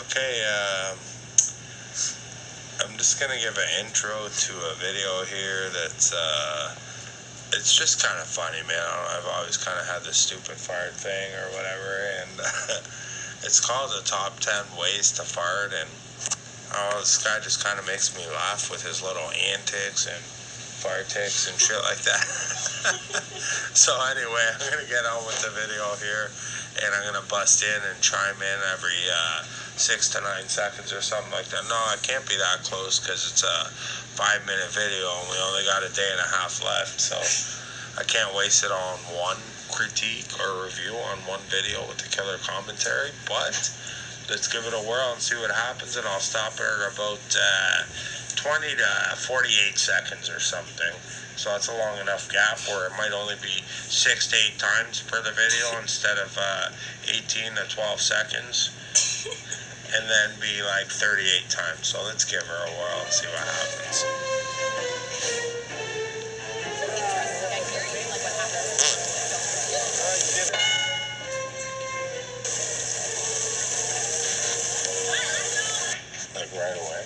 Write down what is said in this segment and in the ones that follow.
Okay, I'm just gonna give an intro to a video here that's, it's just kind of funny, man. I don't know, I've always kind of had this stupid fart thing or whatever, and it's called the top 10 ways to fart, and oh, this guy just kind of makes me laugh with his little antics and fart ticks and shit like that. So anyway, I'm gonna get on with the video here, and I'm gonna bust in and chime in every 6 to 9 seconds or something like that. No, I can't be that close because it's a 5 minute video and we only got a day and a half left. So I can't waste it on one critique or review on one video with the killer commentary. But let's give it a whirl and see what happens, and I'll stop her at about 20 to 48 seconds or something. So that's a long enough gap where it might only be 6 to 8 times per the video instead of 18 to 12 seconds. And then be like 38 times. So let's give her a whirl and see what happens. Like right away.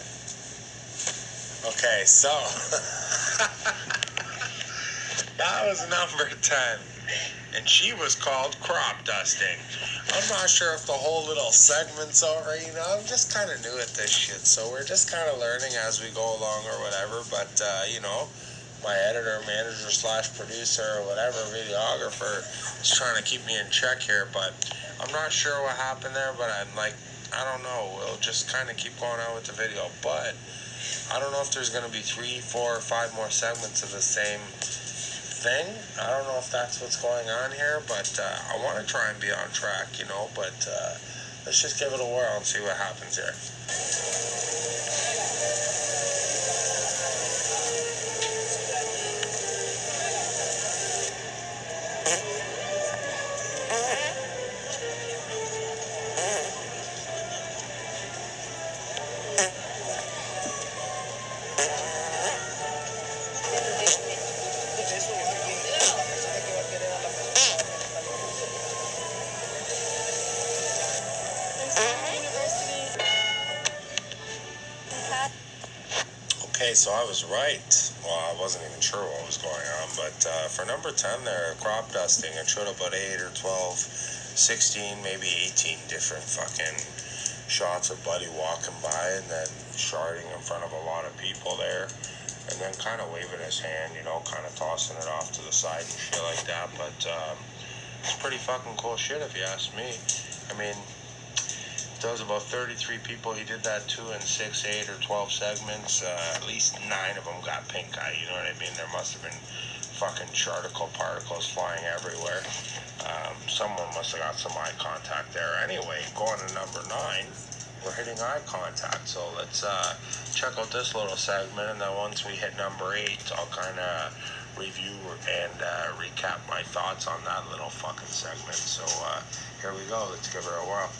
Okay, so that was number 10. And she was called crop dusting. I'm not sure if the whole little segment's over, I'm just kind of new at this shit, so we're just kind of learning as we go along or whatever, but, my editor, manager slash producer or whatever, videographer is trying to keep me in check here, but I'm not sure what happened there, but I don't know, we'll just kind of keep going on with the video, but I don't know if there's going to be 3, 4, or 5 more segments of the same thing. I don't know if that's what's going on here, but I want to try and be on track, but let's just give it a whirl and see what happens here. Okay, so I was right. Well, I wasn't even sure what was going on, but for number 10 there, crop dusting, it showed about 8 or 12, 16, maybe 18 different fucking shots of Buddy walking by and then sharding in front of a lot of people there, and then kind of waving his hand, kind of tossing it off to the side and shit like that, but it's pretty fucking cool shit if you ask me. I mean, there was about 33 people he did that to in 6, 8, or 12 segments. At least 9 of them got pink eye, you know what I mean? There must have been fucking charticle particles flying everywhere. Someone must have got some eye contact there. Anyway, going to number 9, we're hitting eye contact. So let's check out this little segment, and then once we hit number 8, I'll kind of review and recap my thoughts on that little fucking segment. So here we go. Let's give her a whirl.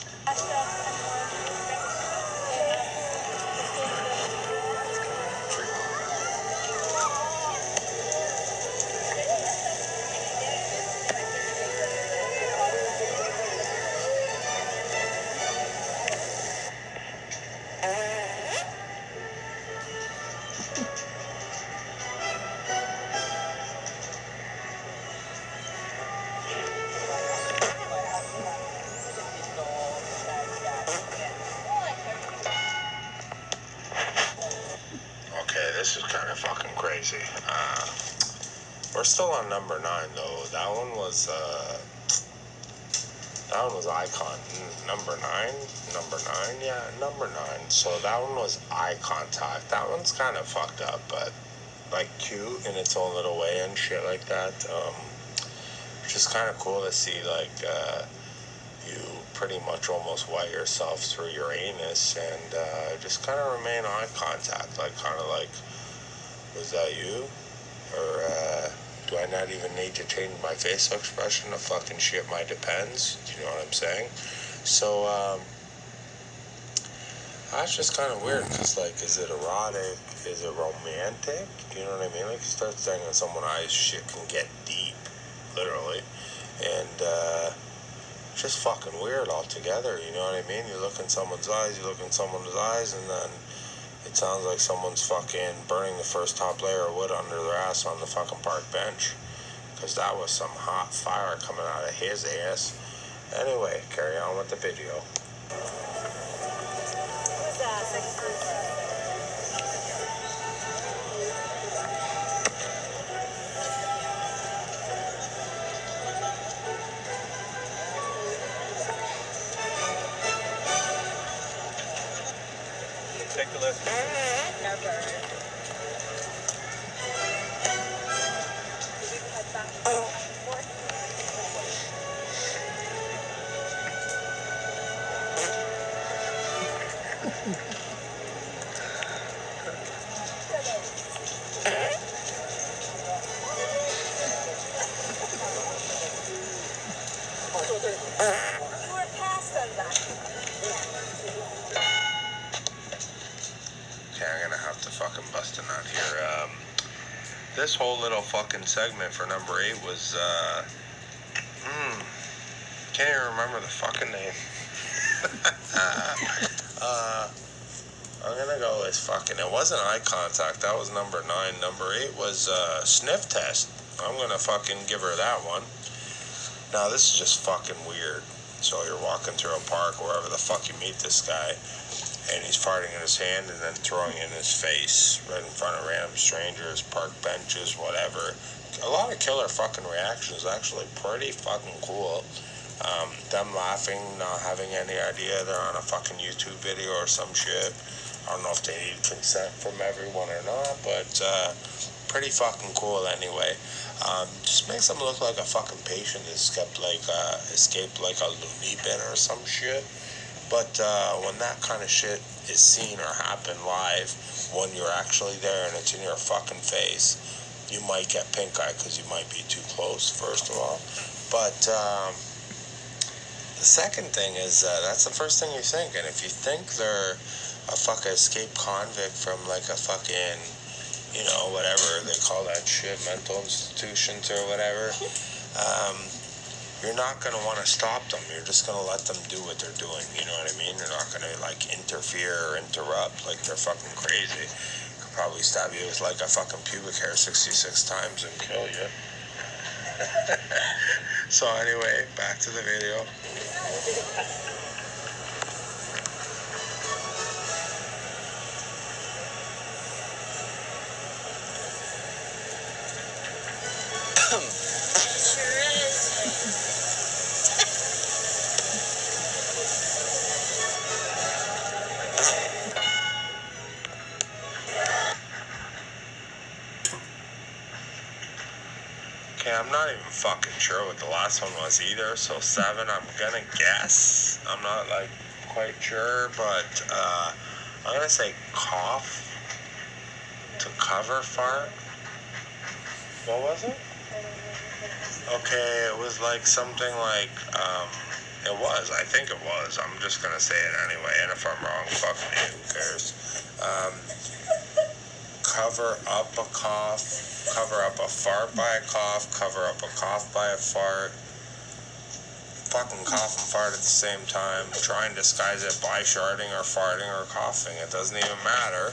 This is kind of fucking crazy. We're still on number 9 though. That one was icon. Number 9, yeah, number 9. So that one was eye contact. That one's kind of fucked up, but like cute in its own little way and shit like that. Just kind of cool to see, like, you pretty much almost wet yourself through your anus and just kind of remain eye contact, like kind of like, was that you? Or do I not even need to change my facial expression to fucking shit my depends? Do you know what I'm saying? So that's just kind of weird, because like, is it erotic? Is it romantic? Do you know what I mean? Like, you start saying that someone eyes, shit can get deep, literally. And just fucking weird altogether, you know what I mean? You look in someone's eyes, and then it sounds like someone's fucking burning the first top layer of wood under their ass on the fucking park bench. Because that was some hot fire coming out of his ass. Anyway, carry on with the video. Take the list. Never. You were past on that. Okay, I'm gonna have to fucking bust a nut here. This whole little fucking segment for number 8 was, can't even remember the fucking name. I'm gonna go with fucking, it wasn't eye contact, that was number 9. Number 8 was, sniff test. I'm gonna fucking give her that one. Now, this is just fucking weird. So you're walking through a park, wherever the fuck you meet this guy, and he's farting in his hand and then throwing it in his face right in front of random strangers, park benches, whatever. A lot of killer fucking reactions, actually pretty fucking cool. Them laughing, not having any idea they're on a fucking YouTube video or some shit. I don't know if they need consent from everyone or not, but pretty fucking cool anyway. Just makes them look like a fucking patient that escaped like a loony bin or some shit. But when that kind of shit is seen or happen live, when you're actually there and it's in your fucking face, you might get pink eye because you might be too close, first of all. But the second thing is that's the first thing you think. And if you think they're a fucking escaped convict from like a fucking, you know, whatever they call that shit, mental institutions or whatever, you're not going to want to stop them. You're just going to let them do what they're doing, you know what I mean? You're not going to, like, interfere or interrupt like they're fucking crazy. Could probably stab you with, like, a fucking pubic hair 66 times and kill you. So anyway, back to the video. Okay, I'm not even fucking sure what the last one was either, so 7, I'm gonna guess. I'm not, like, quite sure, but, I'm gonna say cough to cover fart. What was it? Okay, it was like something like, I think it was. I'm just gonna say it anyway, and if I'm wrong, fuck me, who cares? Cover up a cough, cover up a fart by a cough, cover up a cough by a fart. Fucking cough and fart at the same time. Try and disguise it by sharding or farting or coughing. It doesn't even matter.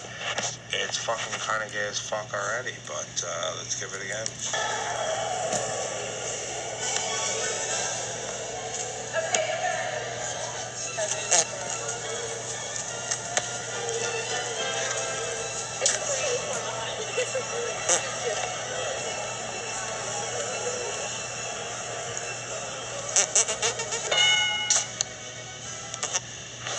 It's fucking kind of gay as fuck already, but let's give it again.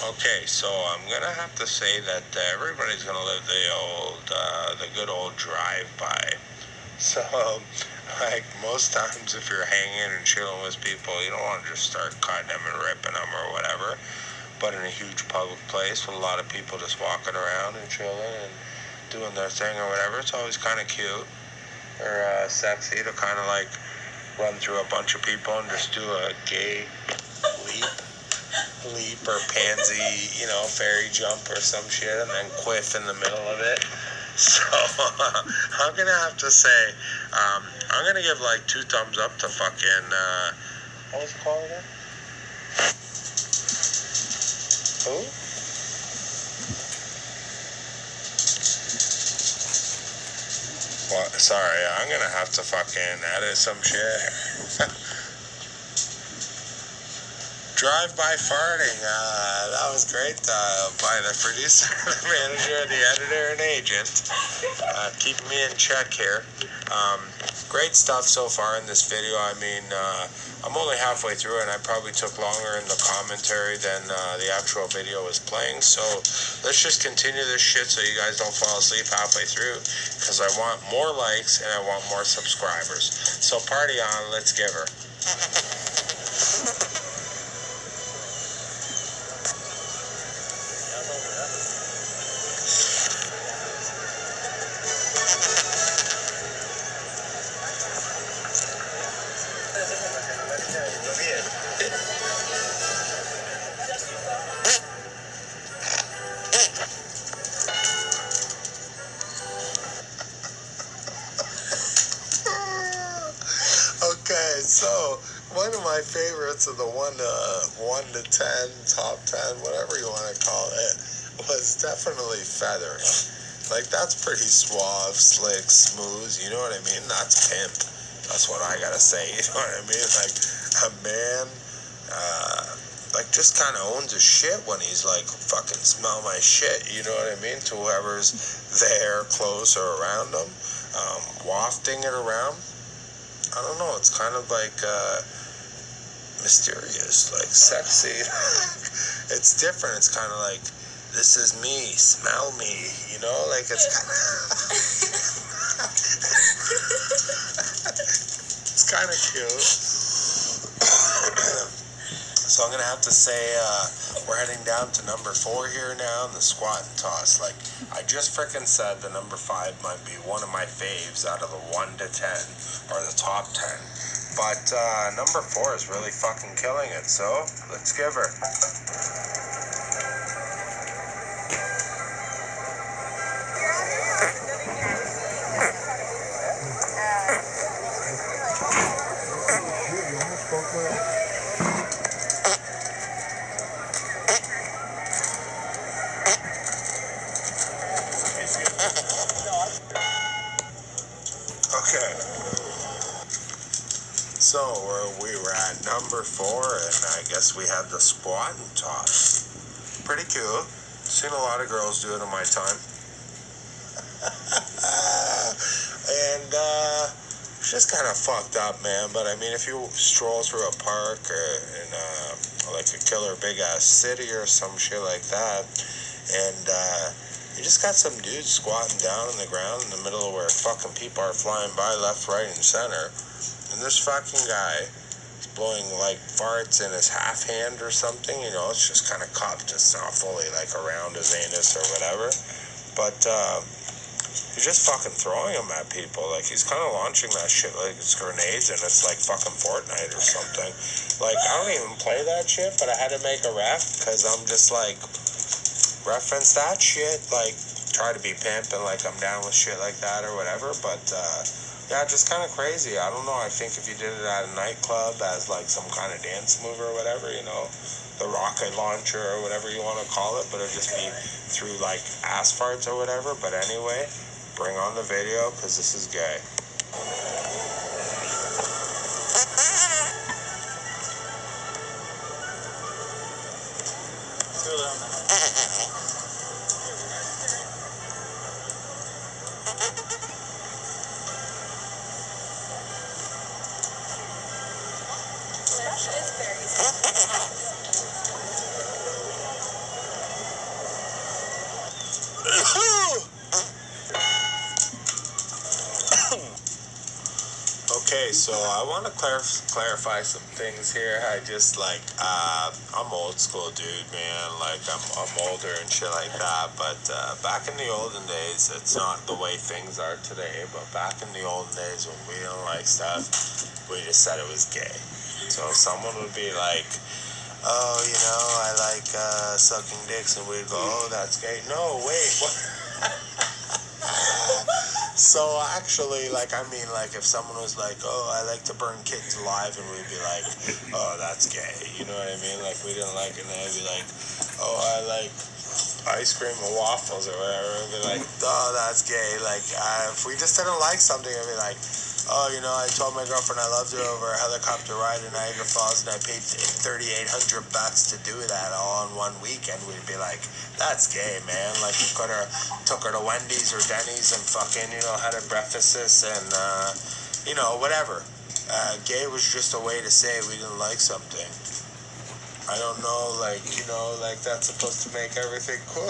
Okay, so I'm gonna have to say that everybody's gonna live the good old drive-by. So, like most times, if you're hanging and chilling with people, you don't want to just start cutting them and ripping them or whatever. But in a huge public place with a lot of people just walking around and chilling and doing their thing or whatever, it's always kind of cute or sexy to kind of like run through a bunch of people and just do a gay leap or pansy, you know, fairy jump or some shit and then quiff in the middle of it. So I'm gonna have to say I'm gonna give like 2 thumbs up to fucking what was it called again? Who? What? Sorry, I'm gonna have to fucking edit some shit. Drive-by farting. That was great by the producer, the manager, the editor, and agent. Keeping me in check here. Great stuff so far in this video. I mean, I'm only halfway through, and I probably took longer in the commentary than the actual video was playing. So let's just continue this shit so you guys don't fall asleep halfway through, because I want more likes and I want more subscribers. So party on. Let's give her. Okay, so one of my favorites of the 1 to 10, top 10, whatever you want to call it, was definitely Feather. Like, that's pretty suave, slick, smooth, you know what I mean? That's pimp. That's what I gotta say, you know what I mean? Like, a man, like, just kind of owns his shit when he's like, fucking smell my shit, you know what I mean? To whoever's there, close, or around him, wafting it around. I don't know, it's kind of like mysterious, like sexy. It's different. It's kind of like, this is me, smell me, you know? Like, it's kind of it's kind of cute. So I'm gonna have to say we're heading down to number 4 here now in the squat and toss. Like, I just frickin' said the number 5 might be one of my faves out of the 1 to 10 or the top 10. But number 4 is really fucking killing it. So let's give her. Okay. So we were at number 4, and I guess we had the squat and toss. Pretty cool. Seen a lot of girls do it in my time. And it's just kind of fucked up, man. But I mean, if you stroll through a park or in like a killer big ass city or some shit like that, and you just got some dudes squatting down on the ground in the middle of where fucking people are flying by left, right, and center. And this fucking guy is blowing like farts in his half hand or something, you know, it's just kind of cupped. It's not fully like around his anus or whatever. But he's just fucking throwing them at people. Like, he's kind of launching that shit like it's grenades and it's like fucking Fortnite or something. Like, I don't even play that shit, but I had to make a ref because I'm just like, reference that shit, like, try to be pimp and like I'm down with shit like that or whatever. But yeah, just kind of crazy. I don't know, I think if you did it at a nightclub as like some kind of dance move or whatever, you know, the rocket launcher or whatever you want to call it, but it'd just be through like ass farts or whatever. But anyway, bring on the video because this is gay. Okay, so I want to clarify some things here. I just like, I'm old school dude, man. Like, I'm older and shit like that. But back in the olden days, it's not the way things are today. But back in the olden days when we didn't like stuff, we just said it was gay. So if someone would be like, oh, you know, I like sucking dicks, and we'd go, oh, that's gay. No, wait, what? So actually, like, I mean, like, if someone was like, oh, I like to burn kittens alive, and we'd be like, oh, that's gay, you know what I mean? Like, we didn't like it, and they'd be like, oh, I like ice cream and waffles or whatever, I'd be like, oh, that's gay. Like, if we just didn't like something, I'd be like, oh, you know, I told my girlfriend I loved her over a helicopter ride in Niagara Falls, and I paid $3,800 to do that all in one weekend. We'd be like, that's gay, man. Like, we took her to Wendy's or Denny's and fucking, you know, had her breakfasts and, you know, whatever. Gay was just a way to say we didn't like something. I don't know, like, you know, like that's supposed to make everything cool.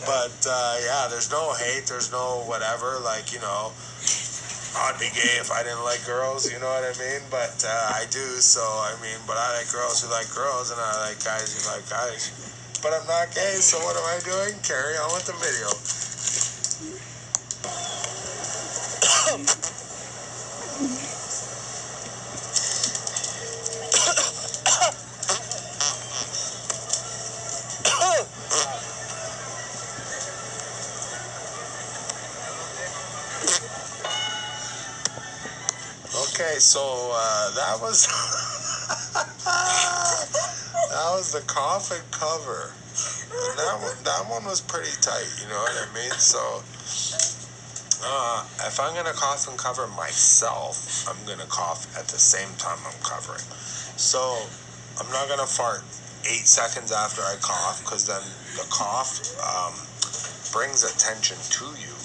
But, yeah, there's no hate, there's no whatever, like, you know, I'd be gay if I didn't like girls, you know what I mean? But, I do, so, I mean, but I like girls who like girls, and I like guys who like guys. But I'm not gay, so what am I doing? Carry on with the video. Okay, so that was that was the coffin cover, and that one was pretty tight. You know what I mean? So if I'm gonna coffin cover myself, I'm gonna cough at the same time I'm covering. So I'm not gonna fart 8 seconds after I cough, because then the cough brings attention to you.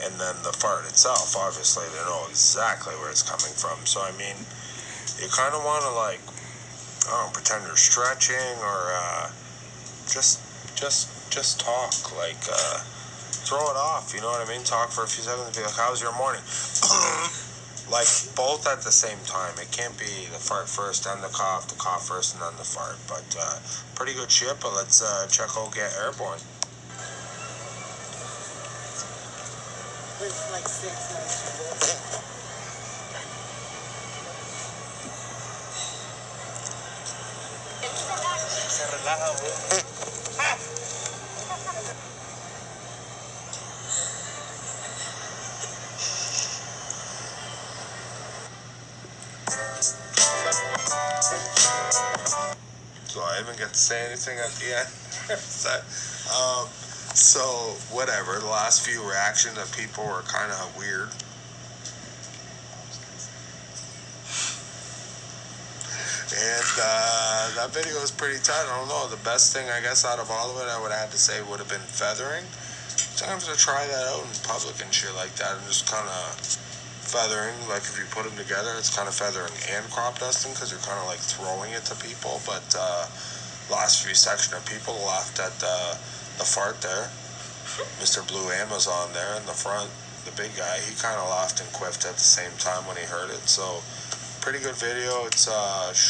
And then the fart itself, obviously, they know exactly where it's coming from. So, I mean, you kind of want to, like, I don't know, pretend you're stretching or just talk. Like, throw it off, you know what I mean? Talk for a few seconds and be like, how's your morning? Like, both at the same time. It can't be the fart first, then the cough first, and then the fart. But pretty good shit, but let's check out Get Airborne. It's like 6 months. Se relaja, güey. So I even get to say anything at the end. So whatever. The last few reactions of people were kind of weird. And that video was pretty tight. I don't know. The best thing, I guess, out of all of it, I would have had to say would have been feathering. Sometimes to try that out in public and shit like that, and just kind of feathering. Like if you put them together, it's kind of feathering and crop dusting, because you're kind of like throwing it to people. But last few section of people laughed at the fart there. Mr. Blue Amazon there in the front, the big guy, he kind of laughed and quiffed at the same time when he heard it. So pretty good video. It's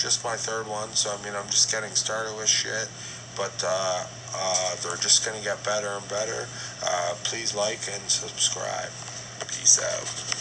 just my third one, so I mean, I'm just getting started with shit, but they're just gonna get better and better. Please like and subscribe. Peace out.